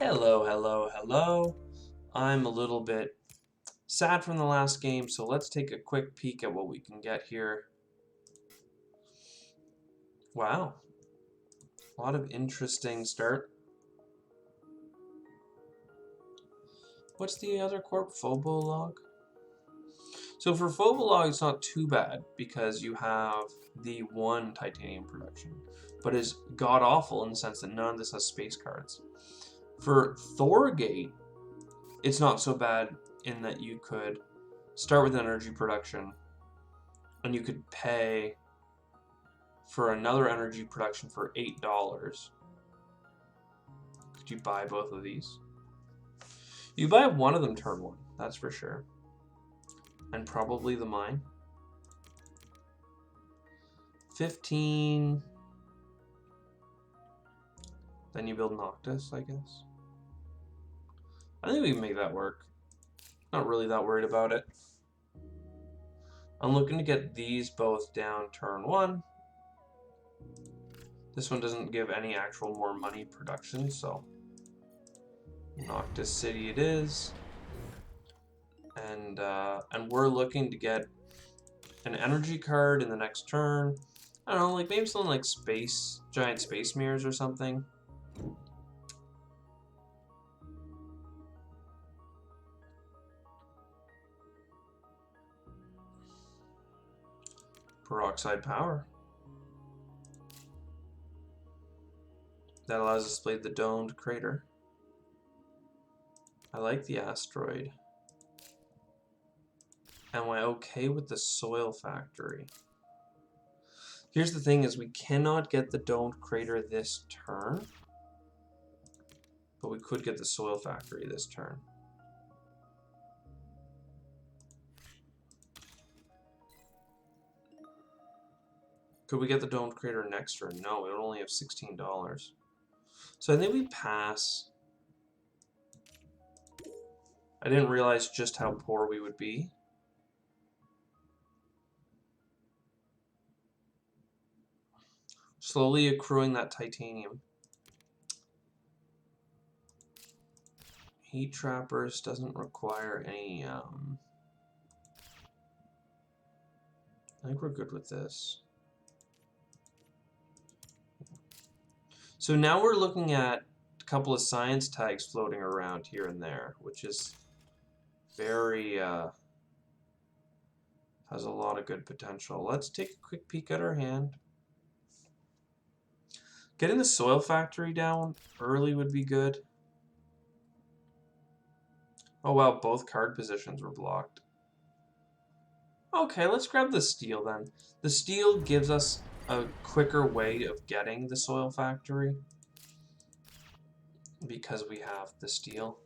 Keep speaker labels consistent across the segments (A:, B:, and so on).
A: Hello, hello, hello. I'm a little bit sad from the last game, so let's take a quick peek at what we can get here. Wow. A lot of interesting start. What's the other corp? Phobolog? So for Phobolog, it's not too bad because you have the one titanium production, but is god-awful in the sense that none of this has space cards. For Thorgate, it's not so bad in that you could start with energy production and you could pay for another energy production for $8. Could you buy both of these? You buy one of them turn one, that's for sure. And probably the mine. 15. Then you build Noctis, I guess. I think we can make that work. Not really that worried about it. I'm looking to get these both down turn one. This one doesn't give any actual more money production, so Noctis City it is. And we're looking to get an energy card in the next turn. I don't know, like maybe something like giant space mirrors or something. Peroxide power. That allows us to play the domed crater. I like the asteroid. Am I okay with the soil factory? Here's the thing is we cannot get the domed crater this turn, but we could get the soil factory this turn. Could we get the domed crater next turn? No, we would only have $16. So I think we pass. I didn't realize just how poor we would be. Slowly accruing that titanium. Heat trappers doesn't require any, I think we're good with this. So now we're looking at a couple of science tags floating around here and there, which is very, has a lot of good potential. Let's take a quick peek at our hand. Getting the soil factory down early would be good. Oh wow, both card positions were blocked. Okay, let's grab the steel then. The steel gives us a quicker way of getting the soil factory because we have the steel.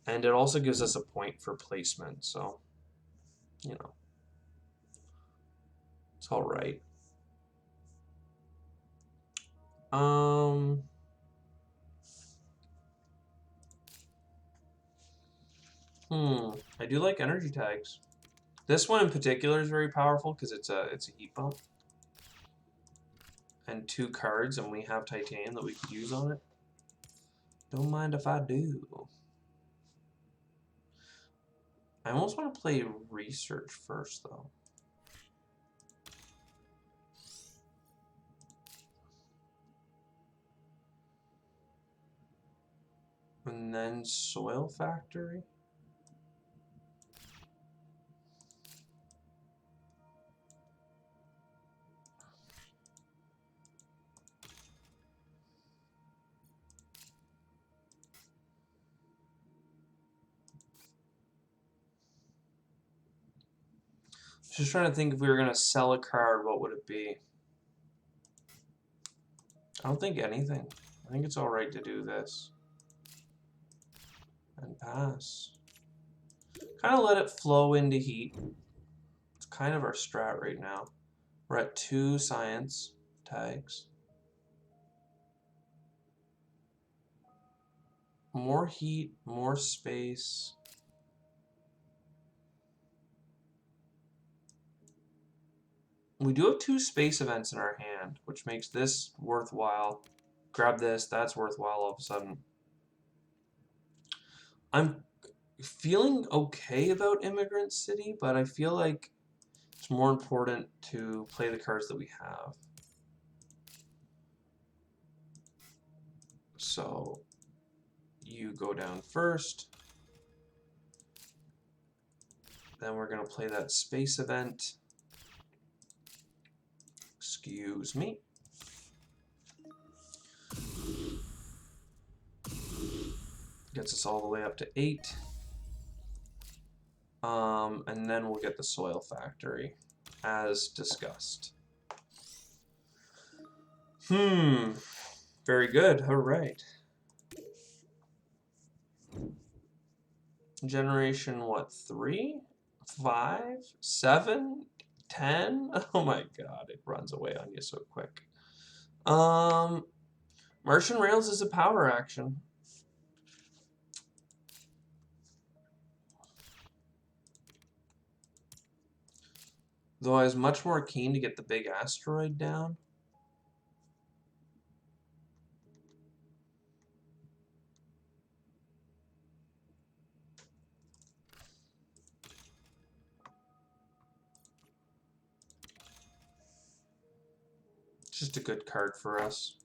A: And it also gives us a point for placement, so, you know, it's alright. I do like energy tags. This one in particular is very powerful because it's a heat bump. And 2 cards, and we have titanium that we could use on it. Don't mind if I do. I almost want to play research first, though. And then soil factory. Just trying to think if we were going to sell a card, what would it be? I don't think anything. I think it's alright to do this. And pass. Kind of let it flow into heat. It's kind of our strat right now. We're at 2 science tags. More heat, more space. We do have 2 space events in our hand, which makes this worthwhile. Grab this, that's worthwhile all of a sudden. I'm feeling okay about Immigrant City, but I feel like it's more important to play the cards that we have. So you go down first. Then we're going to play that space event. Excuse me. Gets us all the way up to 8. And then we'll get the Soil Factory, as discussed. Very good. All right. Generation, what, 3? 5? 7? 10? Oh my god, it runs away on you so quick. Martian Rails is a power action. Though I was much more keen to get the big asteroid down. Just a good card for us.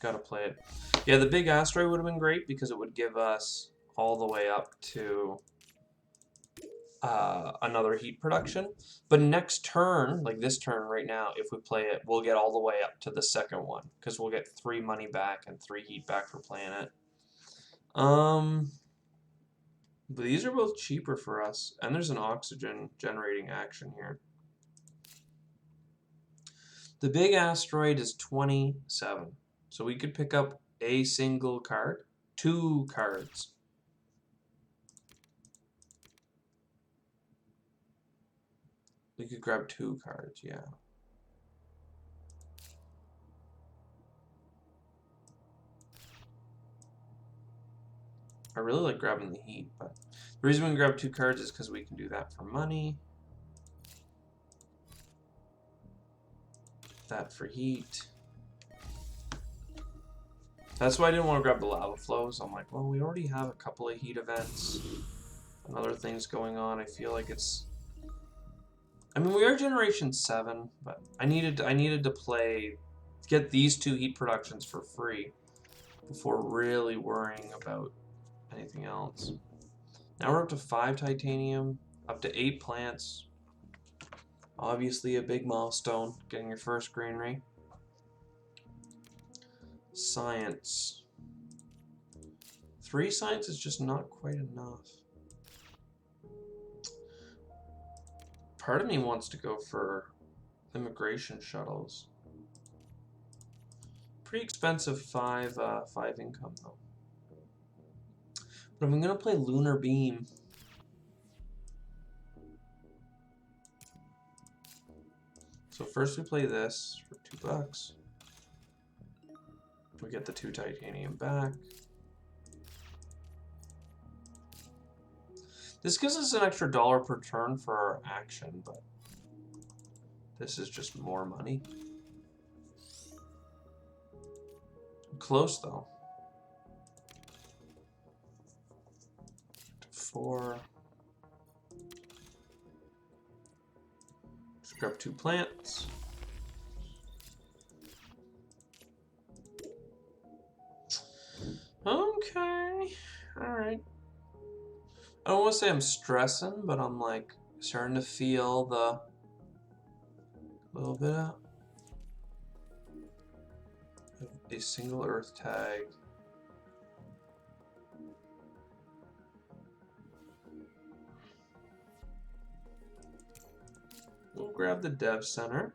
A: Gotta play it. Yeah, the big asteroid would have been great because it would give us all the way up to another heat production. But next turn, like this turn right now, if we play it, we'll get all the way up to the second one because we'll get 3 money back and 3 heat back for playing it. But these are both cheaper for us, and there's an oxygen generating action here. The big asteroid is 27, so we could pick up a single card, 2 cards. We could grab 2 cards, yeah. I really like grabbing the heat, but the reason we can grab 2 cards is because we can do that for money. That for heat. That's why I didn't want to grab the lava flows. I'm like, well, we already have a couple of heat events and other things going on. I feel like it's... I mean, we are Generation 7, but I needed to get these 2 heat productions for free before really worrying about anything else. Now we're up to 5 titanium, up to 8 plants. Obviously a big milestone, getting your first greenery. Science. 3 science is just not quite enough. Part of me wants to go for immigration shuttles. Pretty expensive 5 income though. But I'm gonna play Lunar Beam. So first we play this for $2. We get the 2 titanium back. This gives us an extra $1 per turn for our action, but this is just more money. Close though. 4. Just grab 2 plants. Okay. Alright. I don't want to say I'm stressing, but I'm like starting to feel the little bit of a single earth tag. We'll grab the dev center.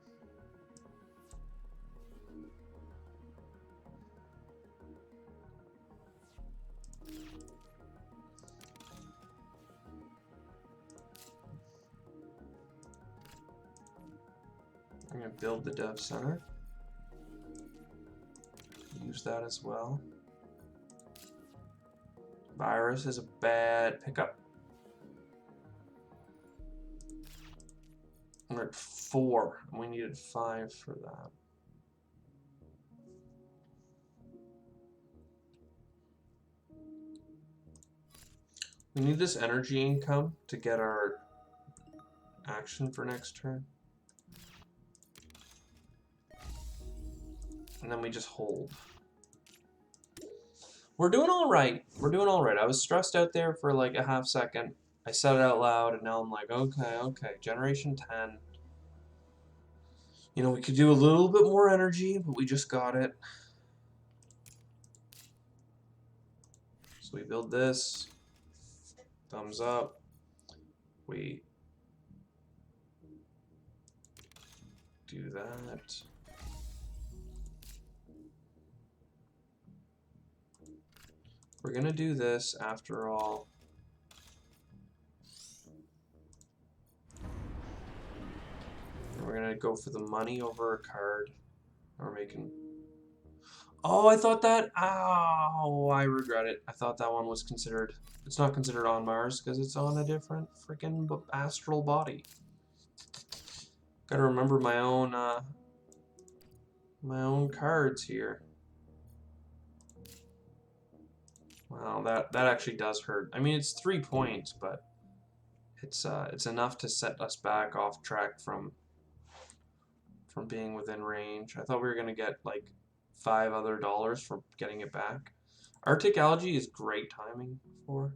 A: I'm going to build the dev center. Use that as well. Virus is a bad pickup. We're at 4, and we needed 5 for that. We need this energy income to get our action for next turn. And then we just hold. We're doing all right. We're doing all right. I was stressed out there for like a half second. I said it out loud, and now I'm like, okay. Generation 10. You know, we could do a little bit more energy, but we just got it. So we build this. Thumbs up. We do that. We're gonna do this after all. We're gonna go for the money over a card. We're making... Oh, I thought that... Ow, I regret it. I thought that one was considered... It's not considered on Mars because it's on a different freaking astral body. Gotta remember my own cards here. Wow, that actually does hurt. I mean, it's 3 points, but it's enough to set us back off track from being within range. I thought we were gonna get like $5 other for getting it back. Arctic algae is great timing for.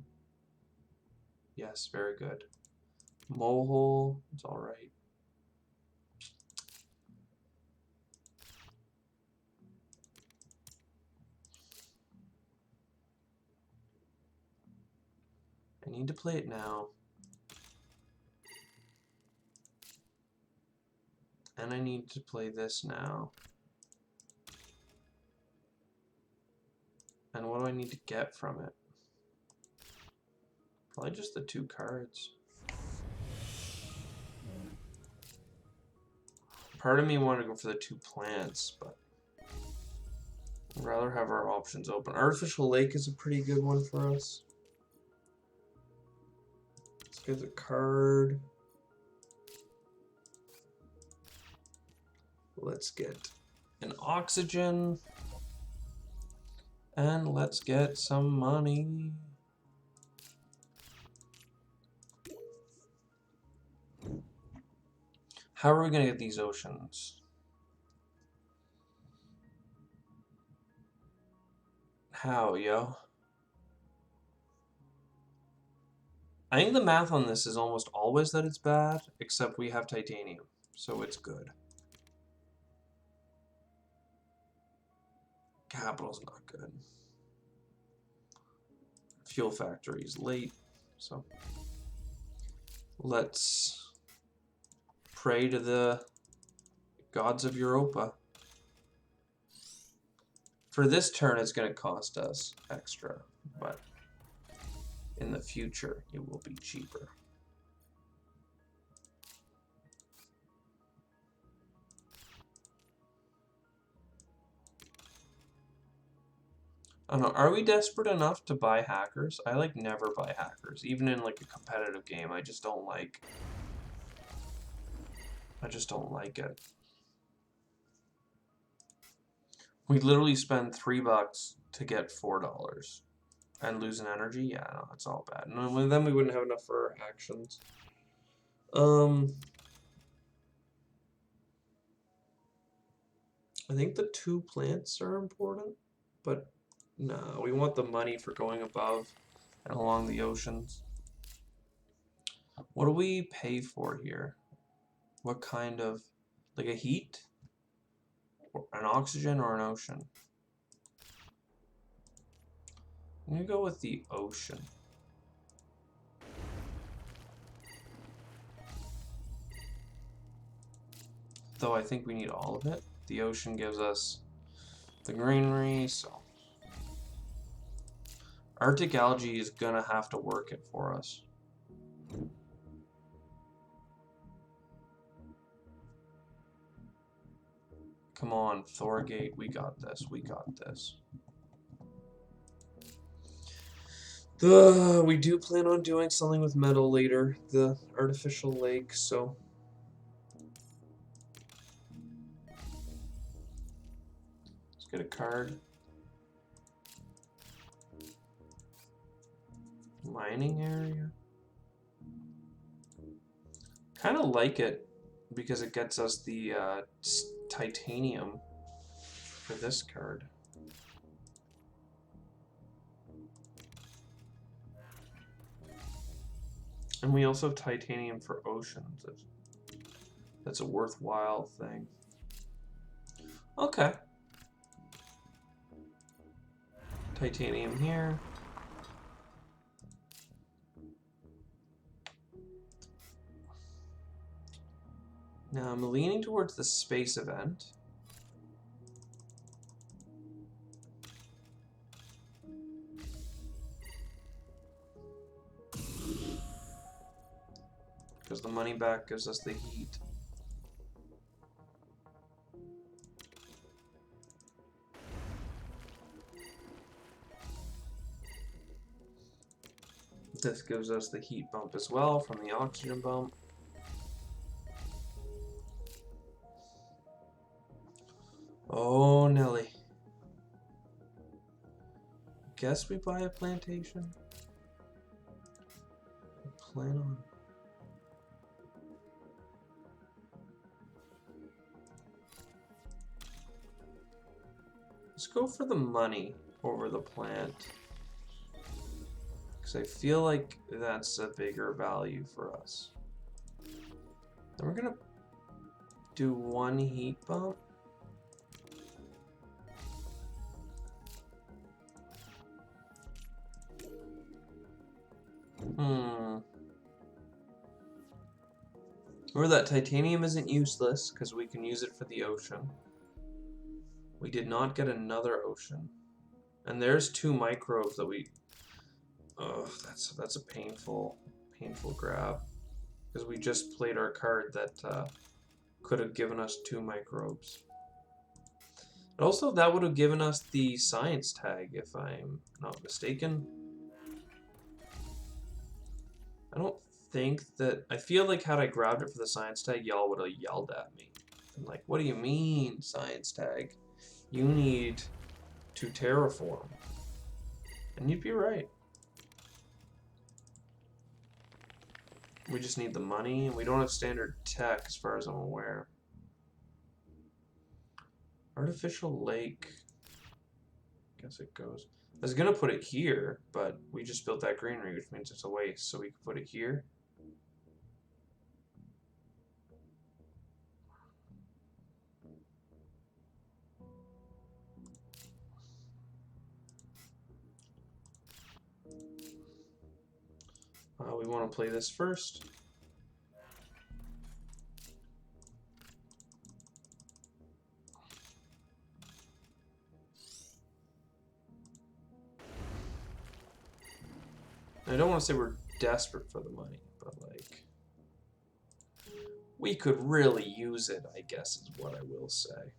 A: Yes, very good. Mohole, it's all right. I need to play it now. And I need to play this now. And what do I need to get from it? Probably just the 2 cards. Part of me wanted to go for the 2 plants, but I'd rather have our options open. Artificial Lake is a pretty good one for us. Let's get the card. Let's get an oxygen. And let's get some money. How are we going to get these oceans? How, yo? I think the math on this is almost always that it's bad, except we have titanium, so it's good. Capital's not good. Fuel factory is late, so let's pray to the gods of Europa. For this turn, it's going to cost us extra, but in the future, it will be cheaper. I don't know, are we desperate enough to buy hackers? I like never buy hackers, even in like a competitive game. I just don't like it. We literally spend $3 to get $4 and lose an energy. Yeah, no, that's all bad. No, then we wouldn't have enough for our actions. I think the 2 plants are important, but no, we want the money for going above and along the oceans. What do we pay for here? What kind of, like a heat? Or an oxygen or an ocean? I'm gonna go with the ocean. Though I think we need all of it. The ocean gives us the greenery, so Arctic algae is gonna have to work it for us. Come on, Thorgate, we got this, we got this. We do plan on doing something with metal later, the artificial lake, so... Let's get a card. mining area. Kind of like it because it gets us the titanium for this card. And we also have titanium for oceans. That's a worthwhile thing. Okay. Titanium here. Now I'm leaning towards the space event. Because the money back gives us the heat. This gives us the heat bump as well from the oxygen bump. Oh, Nelly. Guess we buy a plantation. Plan on. Let's go for the money over the plant. Because I feel like that's a bigger value for us. Then we're going to do one heat bump. Or that titanium isn't useless because we can use it for the ocean. We did not get another ocean. And there's 2 microbes that we... Ugh, that's a painful grab. Because we just played our card that could have given us 2 microbes. And also, that would have given us the science tag, if I'm not mistaken. I don't think that... I feel like had I grabbed it for the science tag, y'all would have yelled at me. I'm like, what do you mean, science tag? You need to terraform. And you'd be right. We just need the money, and we don't have standard tech as far as I'm aware. Artificial lake. Guess it goes. I was gonna put it here, but we just built that greenery, which means it's a waste, so we could put it here. We want to play this first. I don't want to say we're desperate for the money, but like, we could really use it, I guess is what I will say.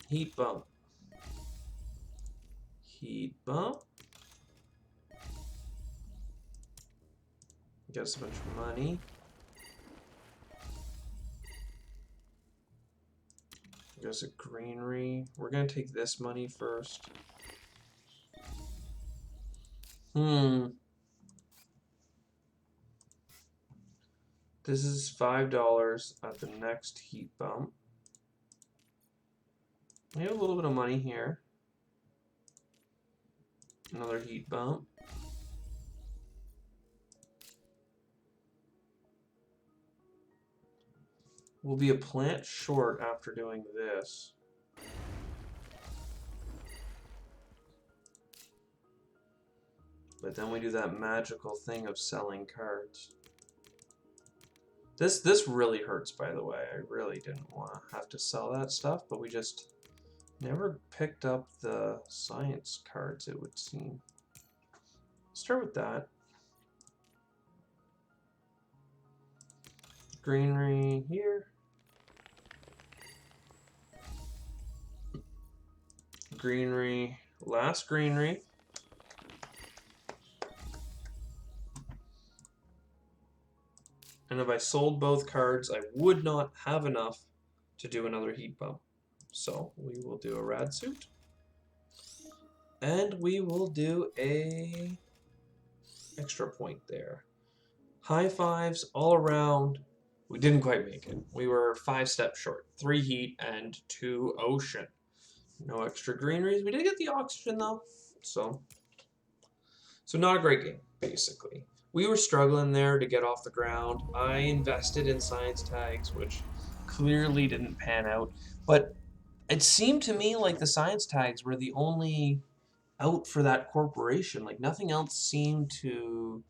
A: Heat bump. Heat bump. Get us a bunch of money. There's a greenery. We're gonna take this money first. This is $5 at the next heat bump. We have a little bit of money here. Another heat bump. We'll be a plant short after doing this. But then we do that magical thing of selling cards. This really hurts, by the way. I really didn't want to have to sell that stuff, but we just never picked up the science cards, it would seem. Start with that. Greenery here. Greenery, last greenery. And if I sold both cards, I would not have enough to do another heat bump. So we will do a rad suit. And we will do a extra point there. High fives all around. We didn't quite make it. We were 5 steps short. 3 heat and 2 ocean. No extra greeneries. We did get the oxygen though. So not a great game, basically. We were struggling there to get off the ground. I invested in science tags, which clearly didn't pan out. But it seemed to me like the science tags were the only out for that corporation. Like nothing else seemed to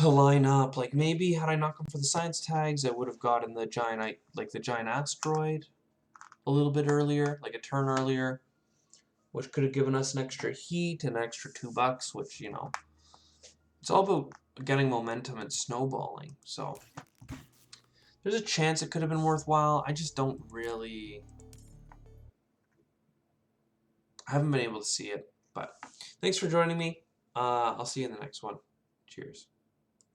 A: line up. Like maybe had I not gone for the science tags, I would have gotten the giant asteroid a little bit earlier, like a turn earlier, which could have given us an extra heat and an extra $2, which, you know, it's all about getting momentum and snowballing. So there's a chance it could have been worthwhile. I just don't really. I haven't been able to see it, but thanks for joining me. I'll see you in the next one. Cheers.